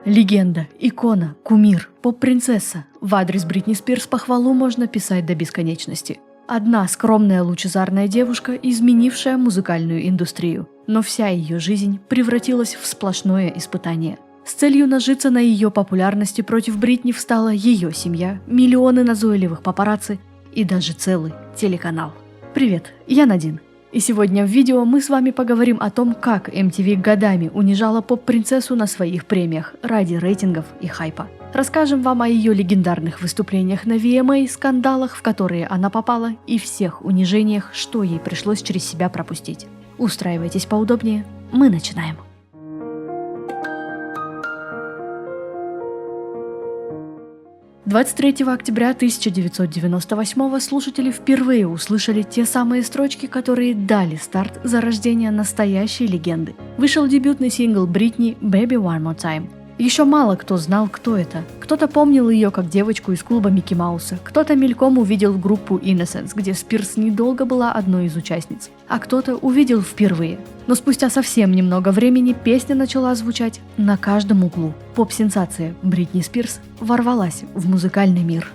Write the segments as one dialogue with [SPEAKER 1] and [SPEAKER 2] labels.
[SPEAKER 1] Легенда, икона, кумир, поп-принцесса. В адрес Бритни Спирс похвалу можно писать до бесконечности. Одна скромная лучезарная девушка, изменившая музыкальную индустрию. Но вся ее жизнь превратилась в сплошное испытание. С целью нажиться на ее популярности против Бритни встала ее семья, миллионы назойливых папарацци и даже целый телеканал. Привет, я Надин. И сегодня в видео мы с вами поговорим о том, как MTV годами унижала поп-принцессу на своих премиях ради рейтингов и хайпа. Расскажем вам о ее легендарных выступлениях на VMA, скандалах, в которые она попала, и всех унижениях, что ей пришлось через себя пропустить. Устраивайтесь поудобнее, мы начинаем. 23 октября 1998 слушатели впервые услышали те самые строчки, которые дали старт зарождению настоящей легенды. Вышел дебютный сингл Бритни «Baby One More Time». Еще мало кто знал, кто это. Кто-то помнил ее как девочку из клуба Микки Мауса, кто-то мельком увидел группу Innocence, где Спирс недолго была одной из участниц, а кто-то увидел впервые. Но спустя совсем немного времени песня начала звучать на каждом углу. Поп-сенсация Бритни Спирс ворвалась в музыкальный мир.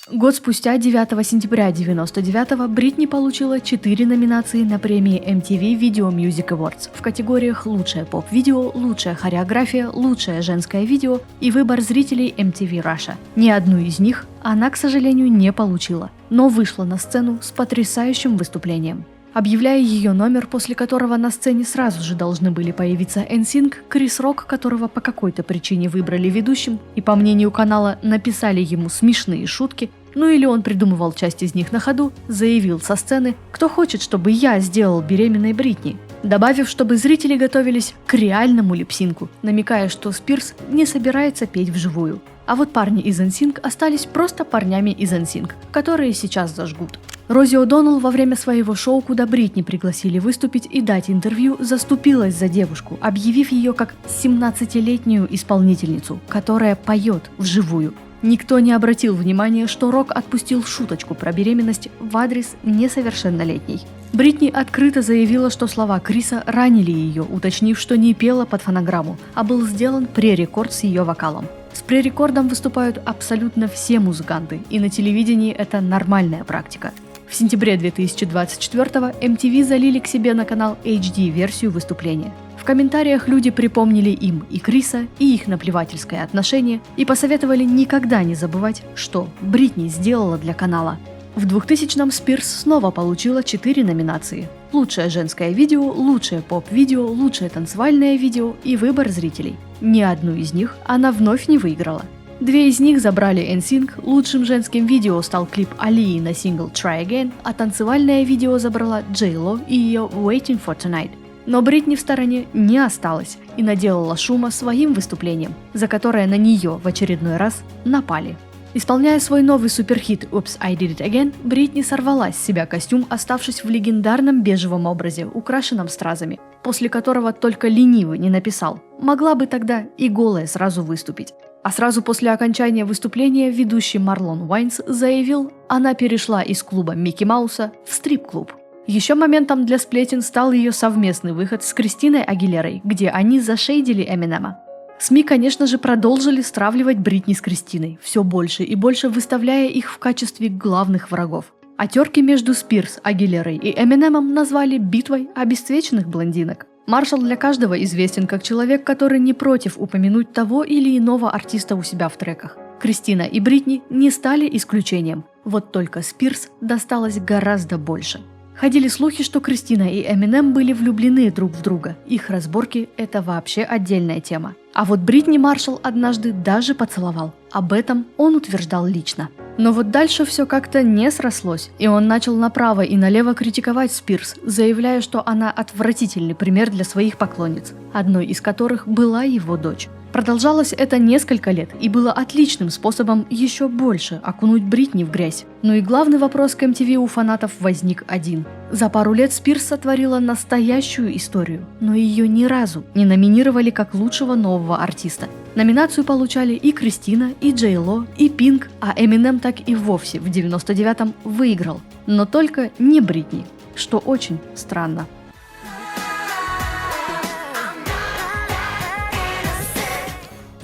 [SPEAKER 1] Год спустя, 9 сентября 1999-го, Бритни получила 4 номинации на премии MTV Video Music Awards в категориях «Лучшее поп-видео», «Лучшая хореография», «Лучшее женское видео» и выбор зрителей MTV Russia. Ни одну из них она, к сожалению, не получила, но вышла на сцену с потрясающим выступлением. Объявляя ее номер, после которого на сцене сразу же должны были появиться NSYNC, Крис Рок, которого по какой-то причине выбрали ведущим и, по мнению канала, написали ему смешные шутки, ну или он придумывал часть из них на ходу, заявил со сцены: «Кто хочет, чтобы я сделал беременной Бритни?», добавив, чтобы зрители готовились к реальному липсинку, намекая, что Спирс не собирается петь вживую. А вот парни из NSYNC остались просто парнями из NSYNC, которые сейчас зажгут. Рози О'Доннелл во время своего шоу, куда Бритни пригласили выступить и дать интервью, заступилась за девушку, объявив ее как 17-летнюю исполнительницу, которая поет вживую. Никто не обратил внимания, что Рок отпустил шуточку про беременность в адрес несовершеннолетней. Бритни открыто заявила, что слова Криса ранили ее, уточнив, что не пела под фонограмму, а был сделан пререкорд с ее вокалом. С пререкордом выступают абсолютно все музыканты, и на телевидении это нормальная практика. В сентябре 2024-го MTV залили к себе на канал HD-версию выступления. В комментариях люди припомнили им и Криса, и их наплевательское отношение, и посоветовали никогда не забывать, что Бритни сделала для канала. В 2000-м Спирс снова получила 4 номинации: «Лучшее женское видео», «Лучшее поп-видео», «Лучшее танцевальное видео» и «Выбор зрителей». Ни одну из них она вновь не выиграла. 2 из них забрали NSYNC, лучшим женским видео стал клип Алии на сингл «Try Again», а танцевальное видео забрала J.Lo и ее «Waiting for Tonight». Но Бритни в стороне не осталась и наделала шума своим выступлением, за которое на нее в очередной раз напали. Исполняя свой новый суперхит «Oops, I Did It Again», Бритни сорвала с себя костюм, оставшись в легендарном бежевом образе, украшенном стразами, после которого только ленивый не написал: «Могла бы тогда и голая сразу выступить». А сразу после окончания выступления ведущий Марлон Уайнс заявил, она перешла из клуба Микки Мауса в стрип-клуб. Еще моментом для сплетен стал ее совместный выход с Кристиной Агилерой, где они зашейдили Эминема. СМИ, конечно же, продолжили стравливать Бритни с Кристиной, все больше и больше выставляя их в качестве главных врагов. А терки между Спирс, Агилерой и Эминемом назвали битвой обесцвеченных блондинок. Маршалл для каждого известен как человек, который не против упомянуть того или иного артиста у себя в треках. Кристина и Бритни не стали исключением, вот только Спирс досталось гораздо больше. Ходили слухи, что Кристина и Эминем были влюблены друг в друга. Их разборки – это вообще отдельная тема. А вот Бритни Маршалл однажды даже поцеловал. Об этом он утверждал лично. Но вот дальше все как-то не срослось, и он начал направо и налево критиковать Спирс, заявляя, что она отвратительный пример для своих поклонниц, одной из которых была его дочь. Продолжалось это несколько лет и было отличным способом еще больше окунуть Бритни в грязь. Ну и главный вопрос к MTV у фанатов возник один. За пару лет Спирс сотворила настоящую историю, но ее ни разу не номинировали как лучшего нового артиста. Номинацию получали и Кристина, и J.Lo, и Пинк, а Эминем так и вовсе в 99-м выиграл. Но только не Бритни, что очень странно.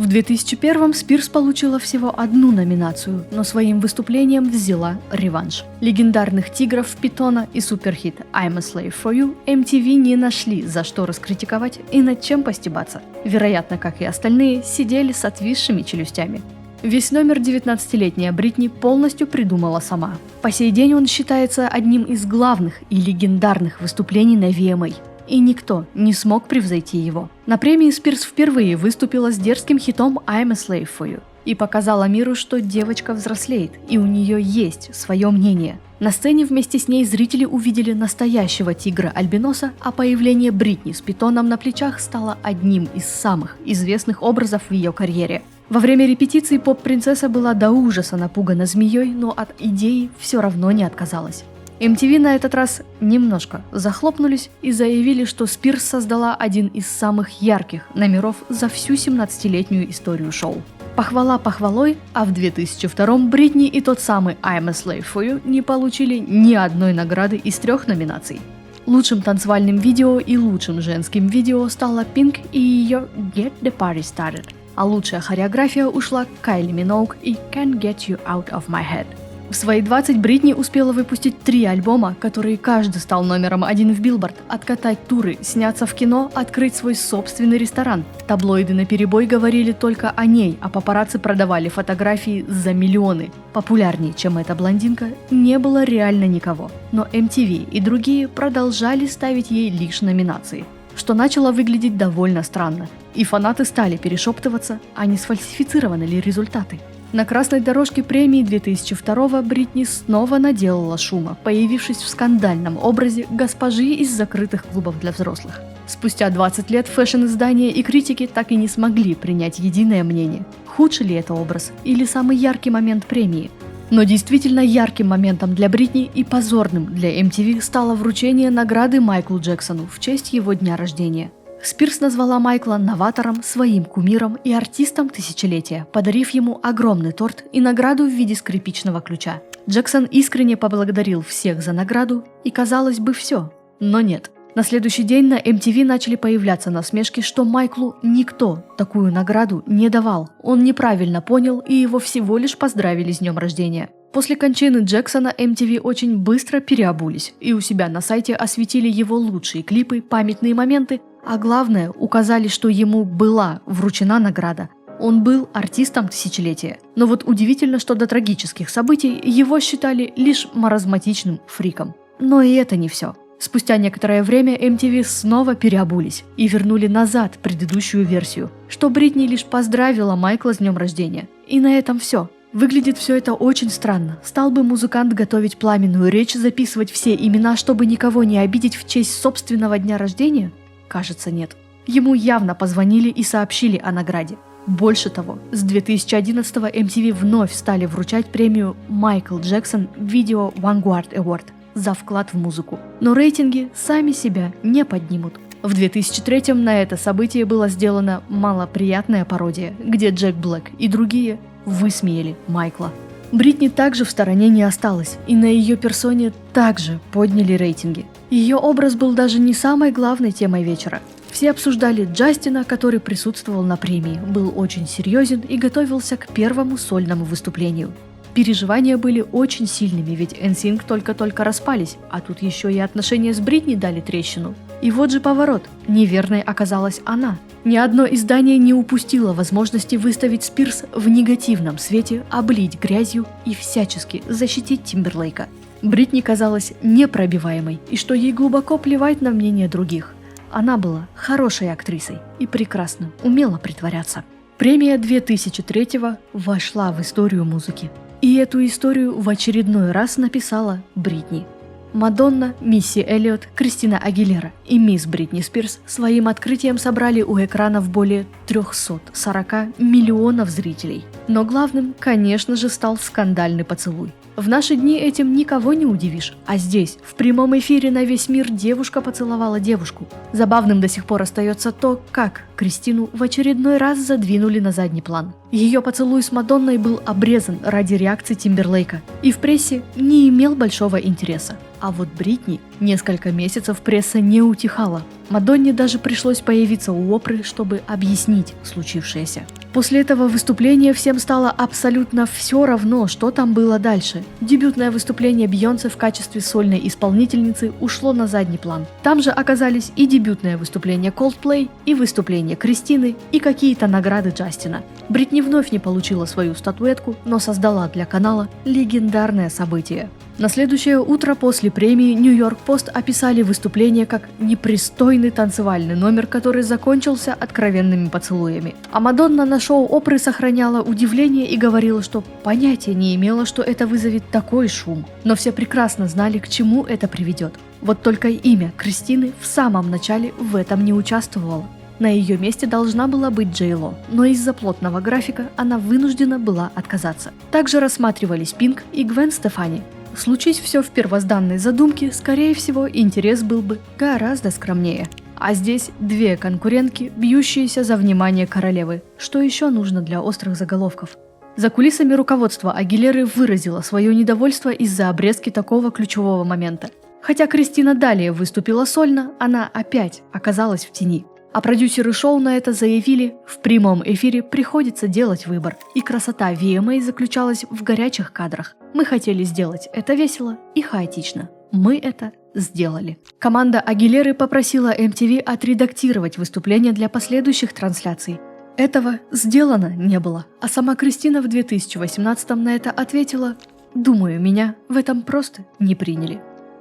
[SPEAKER 1] В 2001 Спирс получила всего одну номинацию, но своим выступлением взяла реванш. Легендарных тигров Питона и суперхит «I'm a Slave for You» MTV не нашли, за что раскритиковать и над чем постебаться. Вероятно, как и остальные, сидели с отвисшими челюстями. Весь номер 19-летняя Бритни полностью придумала сама. По сей день он считается одним из главных и легендарных выступлений на VMA. И никто не смог превзойти его. На премии Спирс впервые выступила с дерзким хитом «I'm a Slave for You» и показала миру, что девочка взрослеет, и у нее есть свое мнение. На сцене вместе с ней зрители увидели настоящего тигра-альбиноса, а появление Бритни с питоном на плечах стало одним из самых известных образов в ее карьере. Во время репетиции поп-принцесса была до ужаса напугана змеей, но от идеи все равно не отказалась. MTV на этот раз немножко захлопнулись и заявили, что Спирс создала один из самых ярких номеров за всю 17-летнюю историю шоу. Похвала похвалой, а в 2002 Бритни и тот самый «I'm a Slave for You» не получили ни одной награды из 3 номинаций. Лучшим танцевальным видео и лучшим женским видео стала Pink и ее «Get the Party Started», а лучшая хореография ушла к Кайли Миноуг и «Can't Get You Out of My Head». В свои 20 Бритни успела выпустить 3 альбома, которые каждый стал номером 1 в Billboard, откатать туры, сняться в кино, открыть свой собственный ресторан. Таблоиды наперебой говорили только о ней, а папарацци продавали фотографии за миллионы. Популярнее, чем эта блондинка, не было реально никого. Но MTV и другие продолжали ставить ей лишь номинации, что начало выглядеть довольно странно. И фанаты стали перешептываться, а не сфальсифицированы ли результаты. На красной дорожке премии 2002 Бритни снова наделала шума, появившись в скандальном образе госпожи из закрытых клубов для взрослых. Спустя 20 лет фэшн-издания и критики так и не смогли принять единое мнение, худший ли это образ или самый яркий момент премии. Но действительно ярким моментом для Бритни и позорным для MTV стало вручение награды Майклу Джексону в честь его дня рождения. Спирс назвала Майкла новатором, своим кумиром и артистом тысячелетия, подарив ему огромный торт и награду в виде скрипичного ключа. Джексон искренне поблагодарил всех за награду, и казалось бы все, но нет. На следующий день на MTV начали появляться насмешки, что Майклу никто такую награду не давал. Он неправильно понял, и его всего лишь поздравили с днем рождения. После кончины Джексона MTV очень быстро переобулись, и у себя на сайте осветили его лучшие клипы, памятные моменты, а главное, указали, что ему была вручена награда. Он был артистом тысячелетия. Но вот удивительно, что до трагических событий его считали лишь маразматичным фриком. Но и это не все. Спустя некоторое время MTV снова переобулись и вернули назад предыдущую версию, что Бритни лишь поздравила Майкла с днем рождения. И на этом все. Выглядит все это очень странно. Стал бы музыкант готовить пламенную речь, записывать все имена, чтобы никого не обидеть в честь собственного дня рождения? Кажется, нет. Ему явно позвонили и сообщили о награде. Больше того, с 2011-го MTV вновь стали вручать премию Майкл Джексон Video Vanguard Award за вклад в музыку. Но рейтинги сами себя не поднимут. В 2003-м на это событие была сделана малоприятная пародия, где Джек Блэк и другие высмеяли Майкла. Бритни также в стороне не осталась, и на ее персоне также подняли рейтинги. Ее образ был даже не самой главной темой вечера. Все обсуждали Джастина, который присутствовал на премии, был очень серьезен и готовился к первому сольному выступлению. Переживания были очень сильными, ведь NSYNC только-только распались, а тут еще и отношения с Бритни дали трещину. И вот же поворот. Неверной оказалась она. Ни одно издание не упустило возможности выставить Спирс в негативном свете, облить грязью и всячески защитить Тимберлейка. Бритни казалась непробиваемой, и что ей глубоко плевать на мнение других. Она была хорошей актрисой и прекрасно умела притворяться. Премия 2003-го вошла в историю музыки. И эту историю в очередной раз написала Бритни. Мадонна, Мисси Эллиот, Кристина Агилера и мисс Бритни Спирс своим открытием собрали у экранов более 340 миллионов зрителей. Но главным, конечно же, стал скандальный поцелуй. В наши дни этим никого не удивишь, а здесь, в прямом эфире на весь мир, девушка поцеловала девушку. Забавным до сих пор остается то, как Кристину в очередной раз задвинули на задний план. Ее поцелуй с Мадонной был обрезан ради реакции Тимберлейка и в прессе не имел большого интереса. А вот Бритни несколько месяцев пресса не утихала. Мадонне даже пришлось появиться у Опры, чтобы объяснить случившееся. После этого выступления всем стало абсолютно все равно, что там было дальше. Дебютное выступление Бейонсе в качестве сольной исполнительницы ушло на задний план. Там же оказались и дебютное выступление Coldplay, и выступление Кристины, и какие-то награды Джастина. Бритни вновь не получила свою статуэтку, но создала для канала легендарное событие. На следующее утро после премии Нью-Йорк Пост описали выступление как непристойный танцевальный номер, который закончился откровенными поцелуями. А Мадонна на шоу Опры сохраняла удивление и говорила, что понятия не имела, что это вызовет такой шум. Но все прекрасно знали, к чему это приведет. Вот только имя Кристины в самом начале в этом не участвовало. На ее месте должна была быть Джей Ло, но из-за плотного графика она вынуждена была отказаться. Также рассматривались Пинк и Гвен Стефани. Случись все в первозданной задумке, скорее всего, интерес был бы гораздо скромнее. А здесь две конкурентки, бьющиеся за внимание королевы. Что еще нужно для острых заголовков? За кулисами руководство Агилеры выразило свое недовольство из-за обрезки такого ключевого момента. Хотя Кристина далее выступила сольно, она опять оказалась в тени. А продюсеры шоу на это заявили, в прямом эфире приходится делать выбор. И красота VMA заключалась в горячих кадрах. Мы хотели сделать это весело и хаотично. Мы это сделали. Команда Агилеры попросила MTV отредактировать выступление для последующих трансляций. Этого сделано не было. А сама Кристина в 2018-м на это ответила: «Думаю, меня в этом просто не приняли».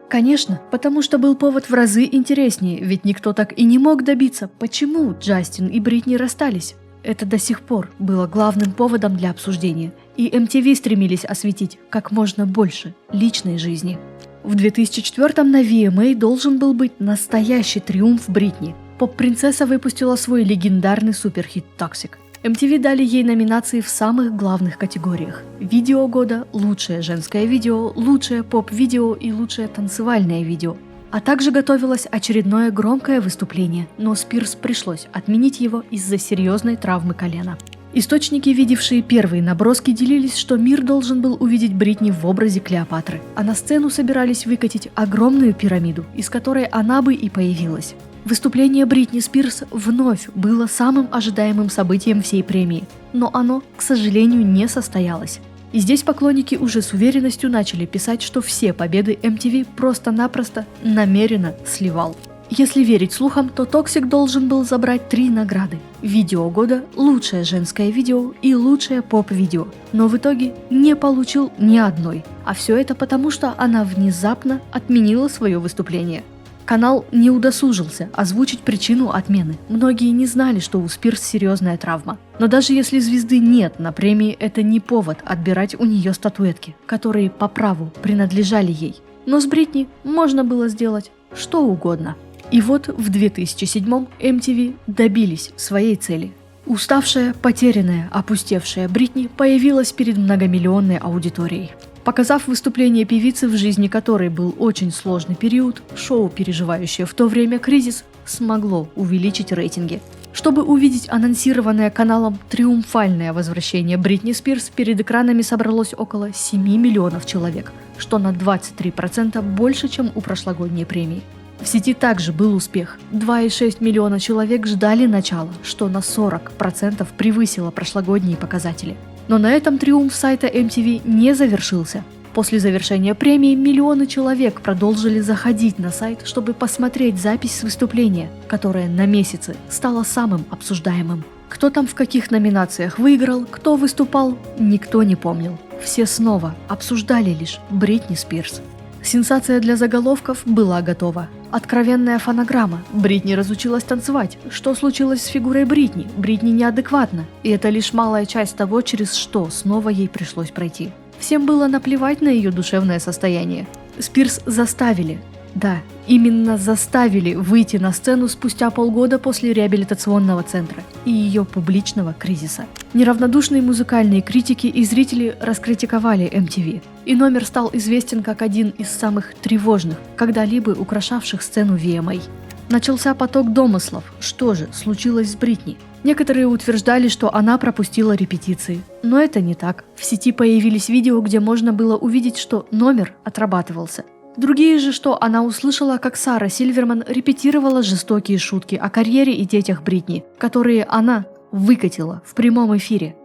[SPEAKER 1] Конечно, потому что был повод в разы интереснее, ведь никто так и не мог добиться, почему Джастин и Бритни расстались. Это до сих пор было главным поводом для обсуждения, и MTV стремились осветить как можно больше личной жизни. В 2004-м на VMA должен был быть настоящий триумф Бритни. Поп-принцесса выпустила свой легендарный суперхит «Toxic». MTV дали ей номинации в самых главных категориях: видео года, лучшее женское видео, лучшее поп-видео и лучшее танцевальное видео. А также готовилось очередное громкое выступление, но Спирс пришлось отменить его из-за серьезной травмы колена. Источники, видевшие первые наброски, делились, что мир должен был увидеть Бритни в образе Клеопатры, а на сцену собирались выкатить огромную пирамиду, из которой она бы и появилась. Выступление Бритни Спирс вновь было самым ожидаемым событием всей премии, но оно, к сожалению, не состоялось. И здесь поклонники уже с уверенностью начали писать, что все победы MTV просто-напросто намеренно сливал. Если верить слухам, то Toxic должен был забрать 3 награды: видео года, лучшее женское видео и лучшее поп-видео, но в итоге не получил ни одной. А все это потому, что она внезапно отменила свое выступление. Канал не удосужился озвучить причину отмены. Многие не знали, что у Спирс серьезная травма. Но даже если звезды нет на премии, это не повод отбирать у нее статуэтки, которые по праву принадлежали ей. Но с Бритни можно было сделать что угодно. И вот в 2007-м MTV добились своей цели. Уставшая, потерянная, опустевшая Бритни появилась перед многомиллионной аудиторией. Показав выступление певицы, в жизни которой был очень сложный период, шоу, переживающее в то время кризис, смогло увеличить рейтинги. Чтобы увидеть анонсированное каналом триумфальное возвращение Бритни Спирс, перед экранами собралось около 7 миллионов человек, что на 23% больше, чем у прошлогодней премии. В сети также был успех. 2,6 миллиона человек ждали начала, что на 40% превысило прошлогодние показатели. Но на этом триумф сайта MTV не завершился. После завершения премии миллионы человек продолжили заходить на сайт, чтобы посмотреть запись выступления, которое на месяцы стало самым обсуждаемым. Кто там в каких номинациях выиграл, кто выступал, никто не помнил. Все снова обсуждали лишь Бритни Спирс. Сенсация для заголовков была готова. Откровенная фонограмма. Бритни разучилась танцевать. Что случилось с фигурой Бритни? Бритни неадекватна. И это лишь малая часть того, через что снова ей пришлось пройти. Всем было наплевать на ее душевное состояние. Спирс заставили. Да, именно заставили выйти на сцену спустя полгода после реабилитационного центра и ее публичного кризиса. Неравнодушные музыкальные критики и зрители раскритиковали MTV, и номер стал известен как один из самых тревожных, когда-либо украшавших сцену VMA. Начался поток домыслов, что же случилось с Бритни. Некоторые утверждали, что она пропустила репетиции, но это не так. В сети появились видео, где можно было увидеть, что номер отрабатывался. Другие же, что она услышала, как Сара Сильверман репетировала жестокие шутки о карьере и детях Бритни, которые она выкатила в прямом эфире.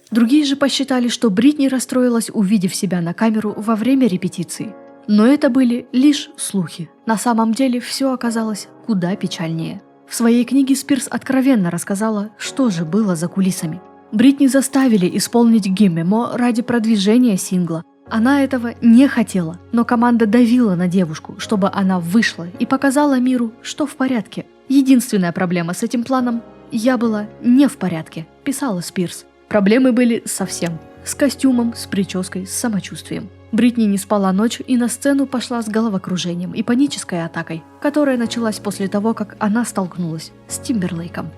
[SPEAKER 1] Другие же посчитали, что Бритни расстроилась, увидев себя на камеру во время репетиции. Но это были лишь слухи. На самом деле все оказалось куда печальнее. В своей книге Спирс откровенно рассказала, что же было за кулисами. Бритни заставили исполнить «Gimme More» ради продвижения сингла. Она этого не хотела, но команда давила на девушку, чтобы она вышла и показала миру, что в порядке. Единственная проблема с этим планом – я была не в порядке, писала Спирс. Проблемы были совсем. С костюмом, с прической, с самочувствием. Бритни не спала ночь и на сцену пошла с головокружением и панической атакой, которая началась после того, как она столкнулась с Тимберлейком.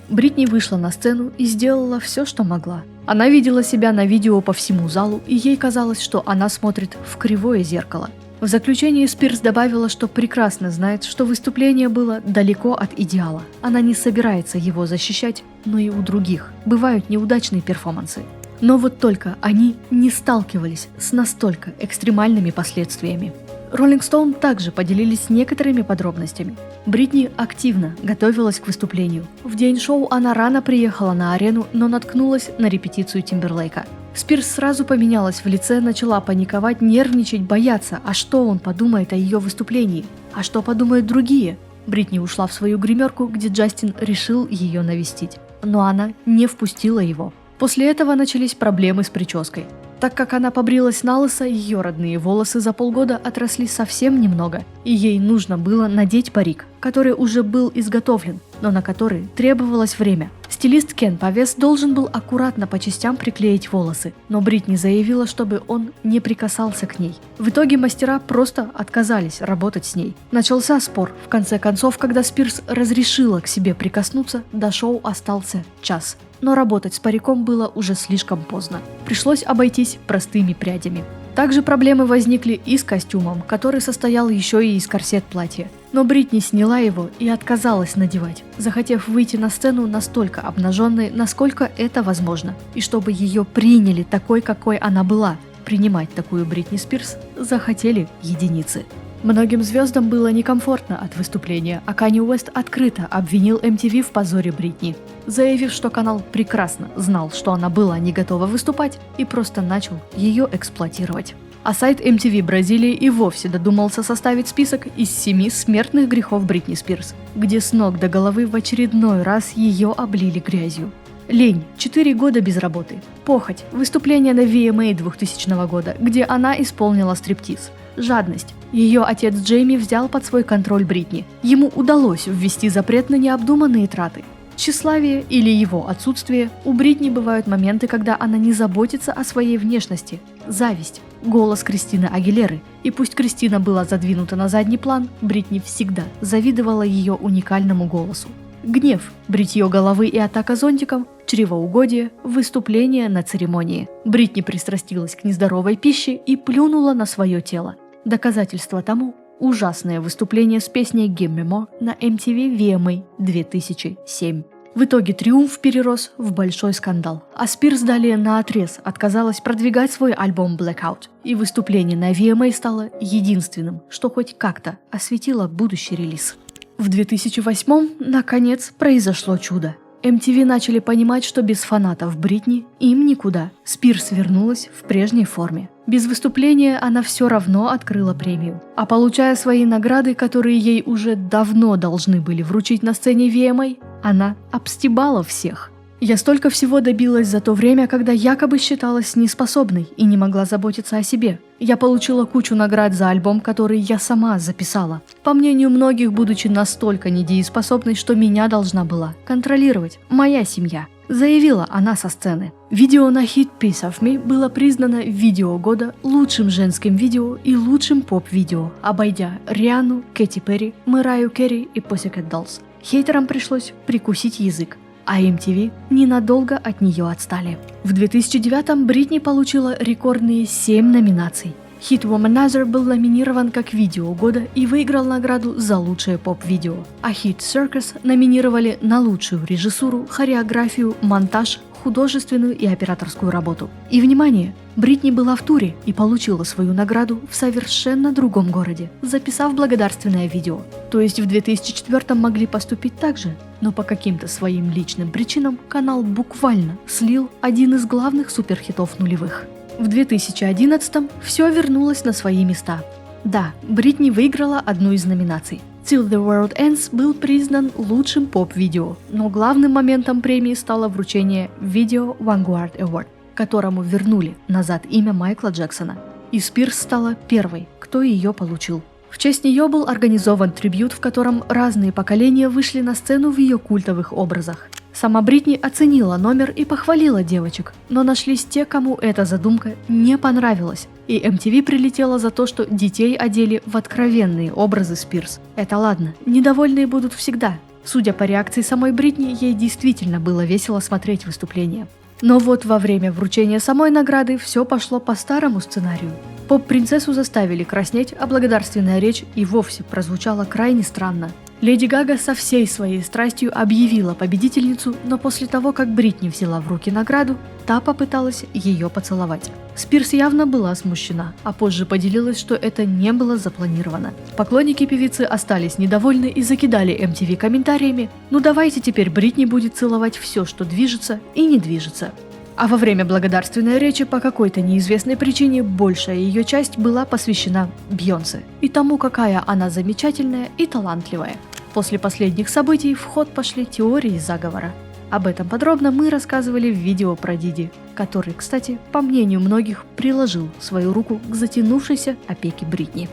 [SPEAKER 1] Бритни вышла на сцену и сделала все, что могла. Она видела себя на видео по всему залу, и ей казалось, что она смотрит в кривое зеркало. В заключении Спирс добавила, что прекрасно знает, что выступление было далеко от идеала. Она не собирается его защищать, но и у других бывают неудачные перформансы. Но вот только они не сталкивались с настолько экстремальными последствиями. Rolling Stone также поделились некоторыми подробностями. Бритни активно готовилась к выступлению. В день шоу она рано приехала на арену, но наткнулась на репетицию Тимберлейка. Спирс сразу поменялась в лице, начала паниковать, нервничать, бояться, а что он подумает о ее выступлении, а что подумают другие. Бритни ушла в свою гримерку, где Джастин решил ее навестить, но она не впустила его. После этого начались проблемы с прической. Так как она побрилась налысо, ее родные волосы за полгода отросли совсем немного, и ей нужно было надеть парик, который уже был изготовлен, но на который требовалось время. Стилист Кен Павес должен был аккуратно по частям приклеить волосы, но Бритни заявила, чтобы он не прикасался к ней. В итоге мастера просто отказались работать с ней. Начался спор. В конце концов, когда Спирс разрешила к себе прикоснуться, до шоу остался час. Но работать с париком было уже слишком поздно. Пришлось обойтись простыми прядями. Также проблемы возникли и с костюмом, который состоял еще и из корсет-платья. Но Бритни сняла его и отказалась надевать, захотев выйти на сцену настолько обнаженной, насколько это возможно, и чтобы ее приняли такой, какой она была. Принимать такую Бритни Спирс захотели единицы. Многим звездам было некомфортно от выступления, а Канье Уэст открыто обвинил MTV в позоре Бритни, заявив, что канал прекрасно знал, что она была не готова выступать, и просто начал ее эксплуатировать. А сайт MTV Бразилии и вовсе додумался составить список из 7 смертных грехов Бритни Спирс, где с ног до головы в очередной раз ее облили грязью. Лень, 4 года без работы, похоть, выступление на VMA 2000 года, где она исполнила стриптиз, жадность. Ее отец Джейми взял под свой контроль Бритни. Ему удалось ввести запрет на необдуманные траты. Тщеславие или его отсутствие. У Бритни бывают моменты, когда она не заботится о своей внешности. Зависть. Голос Кристины Агилеры. И пусть Кристина была задвинута на задний план, Бритни всегда завидовала ее уникальному голосу. Гнев, бритье головы и атака зонтиком, чревоугодие, выступление на церемонии. Бритни пристрастилась к нездоровой пище и плюнула на свое тело. Доказательство тому – ужасное выступление с песней «Gimme More» на MTV VMA 2007. В итоге триумф перерос в большой скандал, а Спирс далее наотрез отказалась продвигать свой альбом Blackout, и выступление на VMA стало единственным, что хоть как-то осветило будущий релиз. В 2008-м, наконец, произошло чудо. MTV начали понимать, что без фанатов Бритни им никуда. Спирс вернулась в прежней форме. Без выступления она все равно открыла премию. А получая свои награды, которые ей уже давно должны были вручить на сцене VMA, она обстебала всех. Я столько всего добилась за то время, когда якобы считалась неспособной и не могла заботиться о себе. Я получила кучу наград за альбом, который я сама записала. По мнению многих, будучи настолько недееспособной, что меня должна была контролировать моя семья, заявила она со сцены. Видео на хит Piece of Me было признано видео года, лучшим женским видео и лучшим поп-видео, обойдя Рианну, Кэти Перри, Мэрайю Керри и Pussycat Dolls. Хейтерам пришлось прикусить язык, а MTV ненадолго от нее отстали. В 2009-м Бритни получила рекордные 7 номинаций. Хит Womanizer был номинирован как видео года и выиграл награду за лучшее поп-видео, а хит Circus номинировали на лучшую режиссуру, хореографию, монтаж, художественную и операторскую работу. И внимание! Бритни была в туре и получила свою награду в совершенно другом городе, записав благодарственное видео. То есть в 2004 могли поступить так же, но по каким-то своим личным причинам канал буквально слил один из главных суперхитов нулевых. В 2011 все вернулось на свои места. Да, Бритни выиграла одну из номинаций. Till the World Ends был признан лучшим поп-видео, но главным моментом премии стало вручение Video Vanguard Award, которому вернули назад имя Майкла Джексона. И Спирс стала первой, кто ее получил. В честь нее был организован трибьют, в котором разные поколения вышли на сцену в ее культовых образах. Сама Бритни оценила номер и похвалила девочек, но нашлись те, кому эта задумка не понравилась, и MTV прилетела за то, что детей одели в откровенные образы Спирс. Это ладно, недовольные будут всегда. Судя по реакции самой Бритни, ей действительно было весело смотреть выступление. Но вот во время вручения самой награды все пошло по старому сценарию. Поп-принцессу заставили краснеть, а благодарственная речь и вовсе прозвучала крайне странно. Леди Гага со всей своей страстью объявила победительницу, но после того, как Бритни взяла в руки награду, та попыталась ее поцеловать. Спирс явно была смущена, а позже поделилась, что это не было запланировано. Поклонники певицы остались недовольны и закидали MTV комментариями: «Ну давайте теперь Бритни будет целовать все, что движется и не движется». А во время благодарственной речи по какой-то неизвестной причине большая ее часть была посвящена Бейонсе и тому, какая она замечательная и талантливая. После последних событий в ход пошли теории заговора. Об этом подробно мы рассказывали в видео про Диди, который, кстати, по мнению многих, приложил свою руку к затянувшейся опеке Бритни.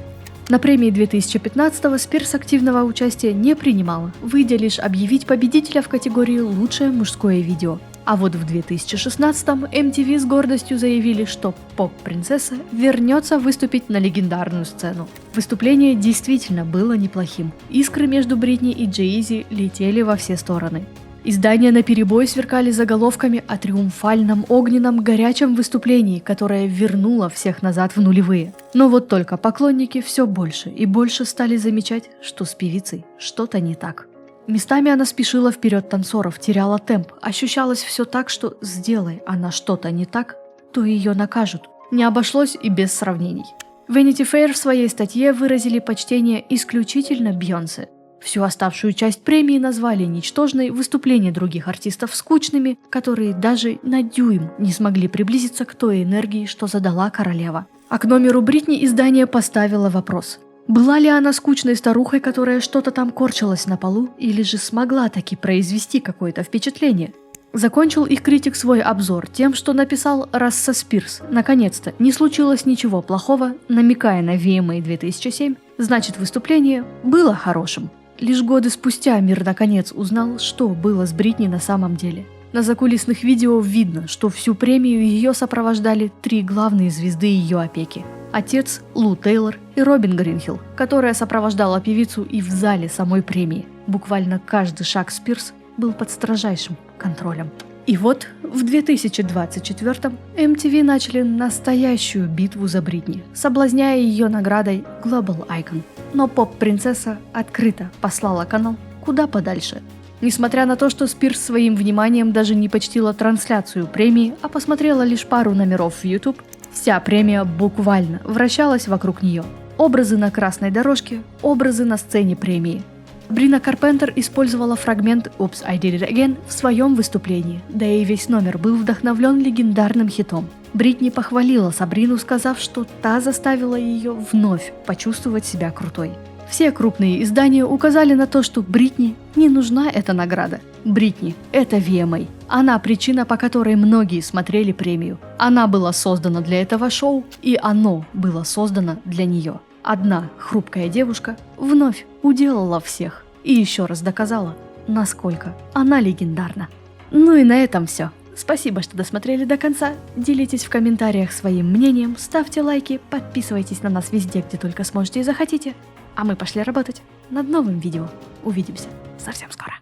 [SPEAKER 1] На премии 2015-го Спирс активного участия не принимала, выйдя лишь объявить победителя в категории «Лучшее мужское видео». А вот в 2016-м MTV с гордостью заявили, что поп-принцесса вернется выступить на легендарную сцену. Выступление действительно было неплохим. Искры между Бритни и Джей-Зи летели во все стороны. Издания наперебой сверкали заголовками о триумфальном, огненном, горячем выступлении, которое вернуло всех назад в нулевые. Но вот только поклонники все больше и больше стали замечать, что с певицей что-то не так. Местами она спешила вперед танцоров, теряла темп, ощущалось все так, что сделай она что-то не так, то ее накажут. Не обошлось и без сравнений. Vanity Fair в своей статье выразили почтение исключительно Бейонсе. Всю оставшую часть премии назвали ничтожной, выступления других артистов скучными, которые даже на дюйм не смогли приблизиться к той энергии, что задала королева. А к номеру Бритни издание поставило вопрос: была ли она скучной старухой, которая что-то там корчилась на полу, или же смогла таки произвести какое-то впечатление? Закончил их критик свой обзор тем, что написал: раз со Спирс наконец-то не случилось ничего плохого, намекая на VMA 2007, значит выступление было хорошим. Лишь годы спустя мир наконец узнал, что было с Бритни на самом деле. На закулисных видео видно, что всю премию ее сопровождали три главные звезды ее опеки: отец Лу Тейлор и Робин Гринхилл, которая сопровождала певицу и в зале самой премии. Буквально каждый шаг Спирс был под строжайшим контролем. И вот в 2024-м MTV начали настоящую битву за Бритни, соблазняя ее наградой Global Icon. Но поп-принцесса открыто послала канал куда подальше. Несмотря на то, что Спирс своим вниманием даже не почтила трансляцию премии, а посмотрела лишь пару номеров в YouTube, вся премия буквально вращалась вокруг нее. Образы на красной дорожке, образы на сцене премии. Брина Карпентер использовала фрагмент «Oops, I Did It Again» в своем выступлении, да и весь номер был вдохновлен легендарным хитом. Бритни похвалила Сабрину, сказав, что та заставила ее вновь почувствовать себя крутой. Все крупные издания указали на то, что Бритни не нужна эта награда. Бритни – это VMA. Она причина, по которой многие смотрели премию. Она была создана для этого шоу, и оно было создано для нее. Одна хрупкая девушка вновь уделала всех и еще раз доказала, насколько она легендарна. Ну и на этом все. Спасибо, что досмотрели до конца. Делитесь в комментариях своим мнением, ставьте лайки, подписывайтесь на нас везде, где только сможете и захотите. А мы пошли работать над новым видео. Увидимся совсем скоро.